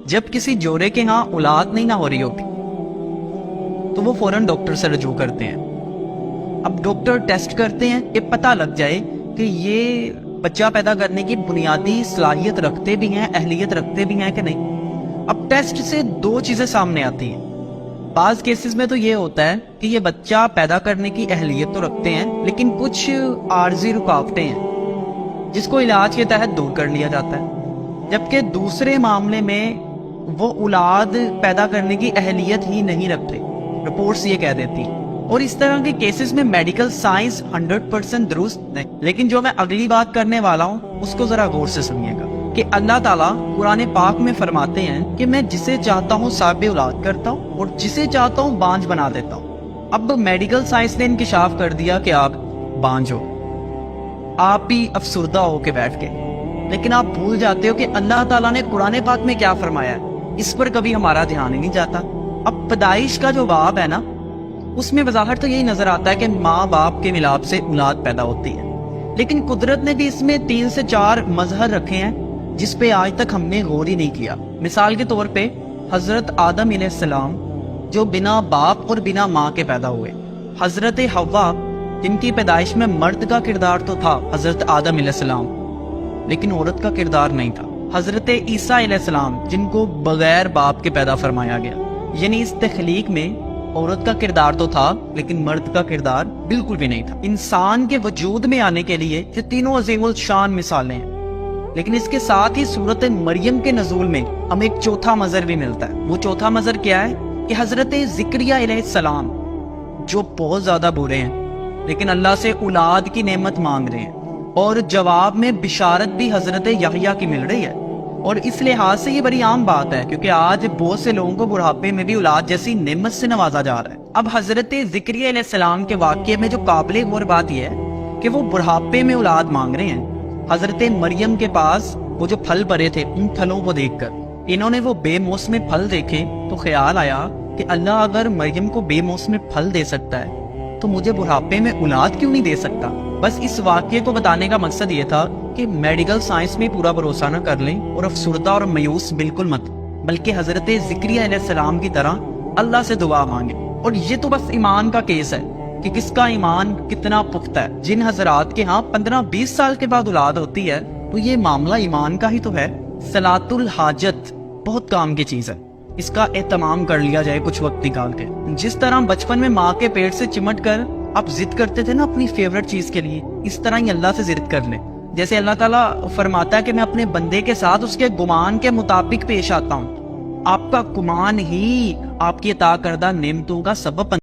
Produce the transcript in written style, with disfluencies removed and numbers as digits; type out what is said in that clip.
جب کسی جوڑے کے ہاں اولاد نہیں نہ ہو رہی ہوتی تو وہ فوراً ڈاکٹر سے رجوع کرتے ہیں. اب ڈاکٹر ٹیسٹ کرتے ہیں کہ پتہ لگ جائے کہ یہ بچہ پیدا کرنے کی بنیادی صلاحیت رکھتے بھی ہیں، اہلیت رکھتے بھی ہیں کہ نہیں. اب ٹیسٹ سے دو چیزیں سامنے آتی ہیں. بعض کیسز میں تو یہ ہوتا ہے کہ یہ بچہ پیدا کرنے کی اہلیت تو رکھتے ہیں لیکن کچھ عارضی رکاوٹیں ہیں جس کو علاج کے تحت دور کر لیا جاتا ہے. جبکہ دوسرے معاملے میں وہ اولاد پیدا کرنے کی اہلیت ہی نہیں رکھتے، رپورٹس یہ کہہ دیتی. اور اس طرح کے کیسز میں میڈیکل سائنس 100% درست نہیں. لیکن جو میں اگلی بات کرنے والا ہوں اس کو ذرا غور سے سنیے گا کہ اللہ تعالیٰ قرآن پاک میں فرماتے ہیں کہ میں جسے چاہتا ہوں صاحب اولاد کرتا ہوں اور جسے چاہتا ہوں بانجھ بنا دیتا ہوں. اب میڈیکل سائنس نے انکشاف کر دیا کہ آپ بانجھ ہو، آپ بھی افسردہ ہو کے بیٹھ گئے، لیکن آپ بھول جاتے ہو کہ اللہ تعالیٰ نے قرآن پاک میں کیا فرمایا ہے. اس پر کبھی ہمارا دھیان ہی نہیں جاتا. اب پیدائش کا جو باب ہے نا، اس میں بظاہر تو یہی نظر آتا ہے کہ ماں باپ کے ملاپ سے اولاد پیدا ہوتی ہے، لیکن قدرت نے بھی اس میں 3 سے 4 مظہر رکھے ہیں جس پہ آج تک ہم نے غور ہی نہیں کیا. مثال کے طور پہ حضرت آدم علیہ السلام جو بنا باپ اور بنا ماں کے پیدا ہوئے، حضرت حوا جن کی پیدائش میں مرد کا کردار تو تھا حضرت آدم علیہ السلام لیکن عورت کا کردار نہیں تھا، حضرت عیسیٰ علیہ السلام جن کو بغیر باپ کے پیدا فرمایا گیا. یعنی اس تخلیق میں عورت کا کردار تو تھا لیکن مرد کا کردار بالکل بھی نہیں تھا. انسان کے وجود میں آنے کے لیے یہ تینوں عظیم الشان مثالیں ہیں، لیکن اس کے ساتھ ہی سورت مریم کے نزول میں ہمیں ایک چوتھا مظہر بھی ملتا ہے. وہ چوتھا مظہر کیا ہے کہ حضرت زکریا علیہ السلام جو بہت زیادہ برے ہیں لیکن اللہ سے اولاد کی نعمت مانگ رہے ہیں، اور جواب میں بشارت بھی حضرت یحییٰ کی مل رہی ہے. اور اس لحاظ سے یہ بڑی عام بات ہے کیونکہ آج بہت سے لوگوں کو بڑھاپے میں بھی اولاد جیسی نعمت سے نوازا جا رہا ہے. اب حضرت زکریا علیہ السلام کے واقعے میں جو قابل غور بات یہ ہے کہ وہ بڑھاپے میں اولاد مانگ رہے ہیں. حضرت مریم کے پاس وہ جو پھل پڑے تھے، ان پھلوں کو دیکھ کر انہوں نے وہ بے موسم پھل دیکھے تو خیال آیا کہ اللہ اگر مریم کو بے موسم پھل دے سکتا ہے تو مجھے بڑھاپے میں اولاد کیوں نہیں دے سکتا. بس اس واقعے کو بتانے کا مقصد یہ تھا کہ میڈیکل سائنس میں پورا بھروسہ نہ کر لیں اور افسردہ اور مایوس بالکل مت، بلکہ حضرت زکریا علیہ السلام کی طرح اللہ سے دعا مانگیں. اور یہ تو بس ایمان کا کیس ہے کہ کس کا ایمان کتنا پختہ ہے. جن حضرات کے ہاں 15-20 سال کے بعد اولاد ہوتی ہے تو یہ معاملہ ایمان کا ہی تو ہے. صلاۃ الحاجت بہت کام کی چیز ہے، اس کا اہتمام کر لیا جائے کچھ وقت نکال کے. جس طرح بچپن میں ماں کے پیٹ سے چمٹ کر آپ ضد کرتے تھے نا اپنی فیورٹ چیز کے لیے، اس طرح ہی اللہ سے ضد کر لیں. جیسے اللہ تعالیٰ فرماتا ہے کہ میں اپنے بندے کے ساتھ اس کے گمان کے مطابق پیش آتا ہوں. آپ کا گمان ہی آپ کی عطا کردہ نعمتوں کا سبب